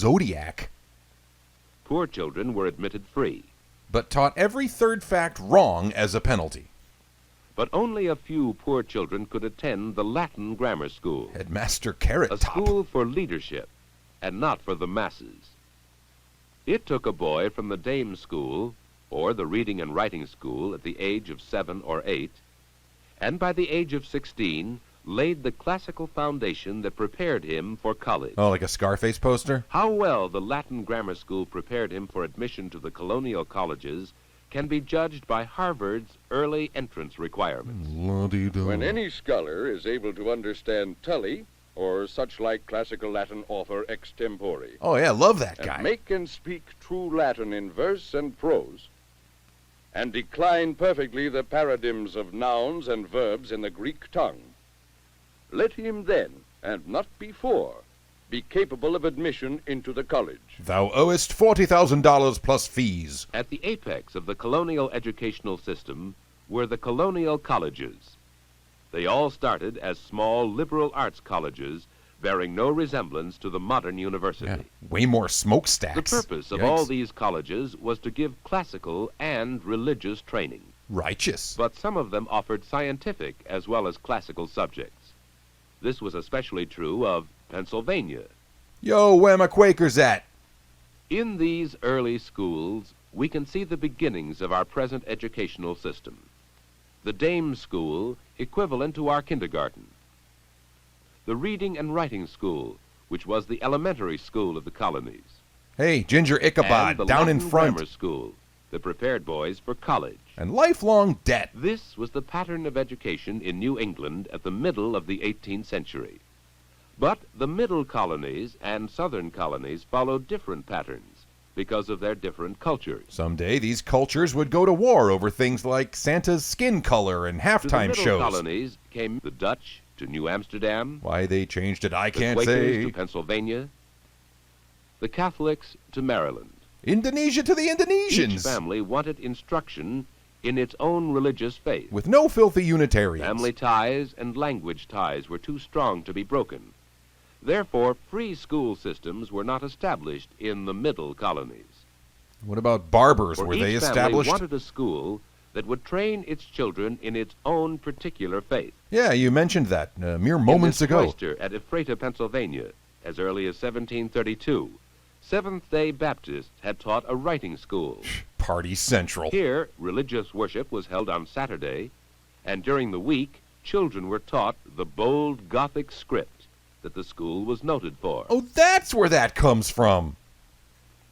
zodiac. Poor children were admitted free, But taught every third fact wrong as a penalty. but only a few poor children could attend the Latin grammar school, Headmaster Carrot a Top. school for leadership and not for the masses. It took a boy from the dame school or the reading and writing school at the age of 7 or 8, and by the age of 16 laid the classical foundation that prepared him for college. Oh, like a Scarface poster? How well the Latin grammar school prepared him for admission to the colonial colleges can be judged by Harvard's early entrance requirements. When any scholar is able to understand Tully, or such like classical Latin author extempore, Oh, yeah, love that guy. and make and speak true Latin in verse and prose, and decline perfectly the paradigms of nouns and verbs in the Greek tongue, let him then, and not before, be capable of admission into the college. Thou owest $40,000 plus fees. At the apex of the colonial educational system were the colonial colleges. They all started as small liberal arts colleges bearing no resemblance to the modern university. Yeah, way more The smokestacks. purpose of Yikes. all these colleges was to give classical and religious training, Righteous. but some of them offered scientific as well as classical subjects. This was especially true of Pennsylvania. Yo, where my Quakers at? In these early schools, we can see the beginnings of our present educational system. The dame school, equivalent to our kindergarten. The reading and writing school, which was the elementary school of the colonies. Hey, Ginger And Ichabod, the down in Latin front. grammar school that prepared boys for college. And lifelong debt. This was the pattern of education in New England at the middle of the 18th century. But the middle colonies and southern colonies followed different patterns because of their different cultures. Someday these cultures would go to war over things like Santa's skin color and To the halftime middle shows. colonies came the Dutch to New Amsterdam, Why they changed it, I the can't Quakers say. to Pennsylvania, the Catholics to Maryland. Indonesia to the Each Indonesians. family wanted instruction in its own religious faith. With no filthy Unitarians. Family ties and language ties were too strong to be broken. Therefore, free school systems were not established in the middle colonies. What about barbers? For Were each they family established? wanted a school that would train its children in its own particular faith. Yeah, you mentioned that mere moments in this ago. cloister at Ephrata, Pennsylvania, as early as 1732, Seventh-day Baptists had taught a writing school. Party Central. Here, religious worship was held on Saturday, and during the week, children were taught the bold Gothic script that the school was noted for. Oh, that's where that comes from.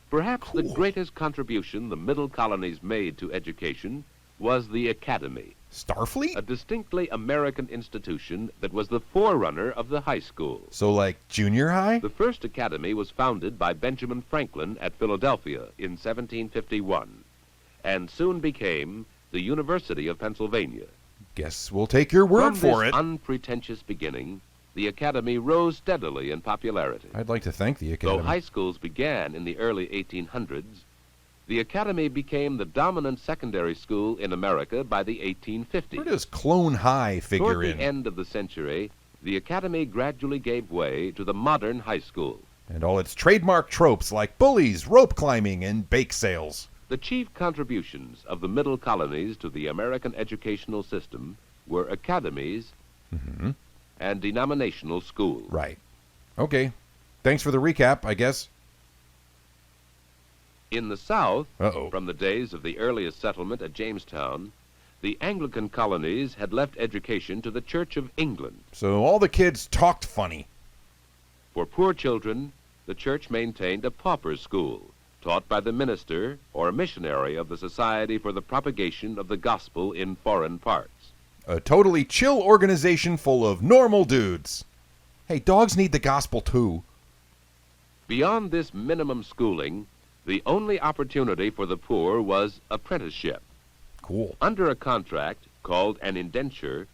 Perhaps the cool. greatest contribution the middle colonies made to education was the Academy, Starfleet? a distinctly American institution that was the forerunner of the high school. So like junior high? The first academy was founded by Benjamin Franklin at Philadelphia in 1751 and soon became the University of Pennsylvania. Guess we'll take your word From for this it. unpretentious beginning, the academy rose steadily in popularity. I'd like to thank the Though Academy. high schools began in the early 1800s, the academy became the dominant secondary school in America by the 1850s. Where does Clone High figure Toward the in? end of the century, the academy gradually gave way to the modern high school. And all its trademark tropes like bullies, rope climbing, and bake sales. The chief contributions of the middle colonies to the American educational system were academies and denominational schools. Right. Okay. Thanks for the recap, I guess. In the South, Uh-oh. from the days of the earliest settlement at Jamestown, the Anglican colonies had left education to the Church of England. So all the kids talked funny. For poor children, the church maintained a pauper school, taught by the minister or missionary of the Society for the Propagation of the Gospel in Foreign Parts. A totally chill organization full of normal dudes. Hey, dogs need the gospel too. Beyond this minimum schooling, the only opportunity for the poor was apprenticeship. Cool. Under a contract, called an indenture,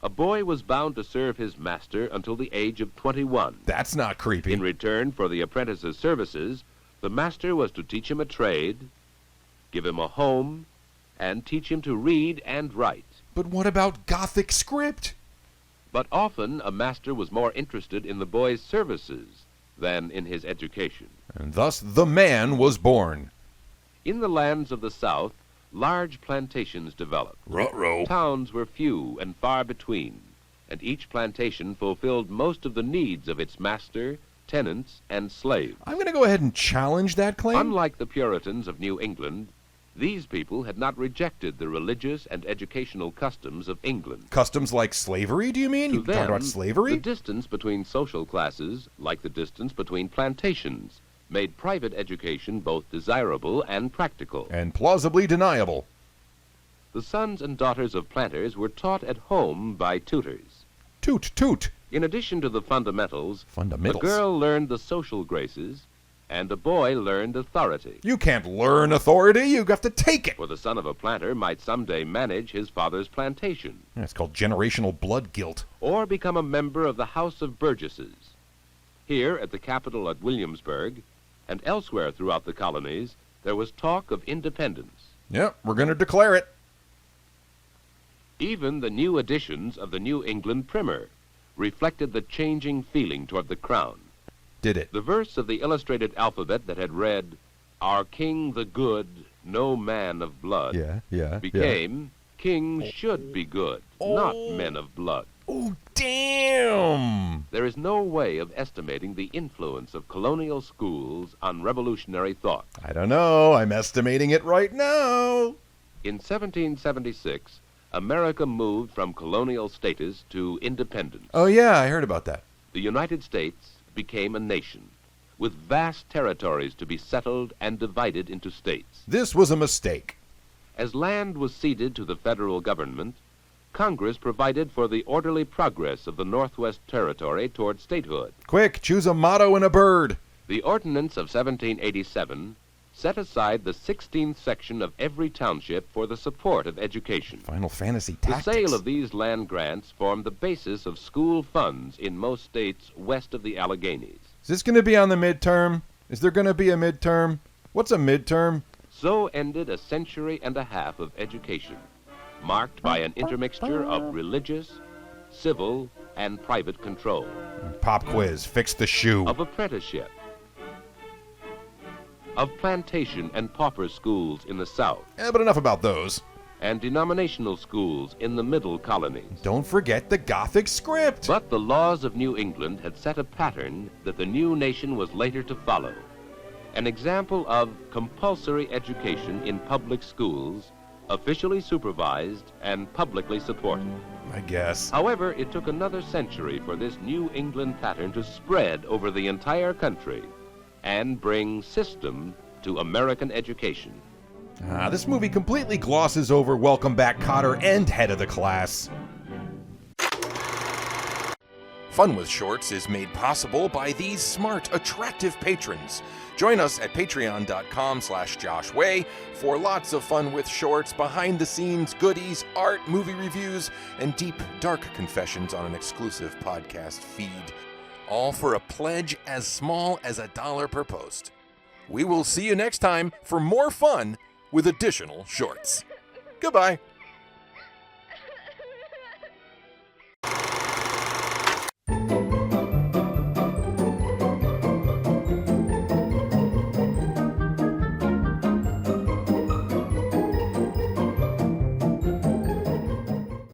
a boy was bound to serve his master until the age of 21. That's not creepy. In return for the apprentice's services, the master was to teach him a trade, give him a home, and teach him to read and write. But what about Gothic script? But often a master was more interested in the boy's services than in his education. And thus the man was born. In the lands of the South, large plantations developed. Ruh-roh. Towns were few and far between, and each plantation fulfilled most of the needs of its master, tenants, and slaves. I'm going to go ahead and challenge that claim. Unlike the Puritans of New England, these people had not rejected the religious and educational customs of England. Customs like slavery, do you mean? To You talking them, about slavery? the distance between social classes, like the distance between plantations, made private education both desirable and practical. And plausibly deniable. The sons and daughters of planters were taught at home by tutors. Toot, toot. In addition to the fundamentals, Fundamentals. a girl learned the social graces, and a boy learned authority. You can't learn authority, you have to take it. For the son of a planter might someday manage his father's plantation, It's called generational blood guilt. or become a member of the House of Burgesses. Here at the capital at Williamsburg, and elsewhere throughout the colonies, there was talk of independence. Yep, we're going to declare it. Even the new editions of the New England Primer reflected the changing feeling toward the crown. Did it. The verse of the illustrated alphabet that had read, "Our King the good, no man of blood," became, "Kings should be good, not men of blood." Oh, damn! There is no way of estimating the influence of colonial schools on revolutionary thought. I don't know. I'm estimating it right now. In 1776, America moved from colonial status to independence. Oh, yeah, I heard about that. The United States became a nation, with vast territories to be settled and divided into states. This was a mistake. As land was ceded to the federal government, Congress provided for the orderly progress of the Northwest Territory toward statehood. Quick, choose a motto and a bird. The Ordinance of 1787 set aside the 16th section of every township for the support of education. Final Fantasy The Tactics. sale of these land grants formed the basis of school funds in most states west of the Alleghenies. Is this going to be on the midterm? Is there going to be a midterm? What's a midterm? So ended a century and a half of education, marked by an intermixture of religious, civil, and private control, Pop quiz. Fix the shoe. of apprenticeship, of plantation and pauper schools in the South, But enough about those. and denominational schools in the middle colonies. Don't forget the Gothic script. But the laws of New England had set a pattern that the new nation was later to follow. An example of compulsory education in public schools, officially supervised and publicly supported. I guess. However, it took another century for this New England pattern to spread over the entire country and bring system to American education. This movie completely glosses over Welcome Back, Kotter and Head of the Class. Fun with Shorts is made possible by these smart, attractive patrons. Join us at patreon.com/Josh Way for lots of fun with shorts, behind-the-scenes goodies, art, movie reviews, and deep, dark confessions on an exclusive podcast feed. All for a pledge as small as $1 per post. We will see you next time for more fun with additional shorts. Goodbye.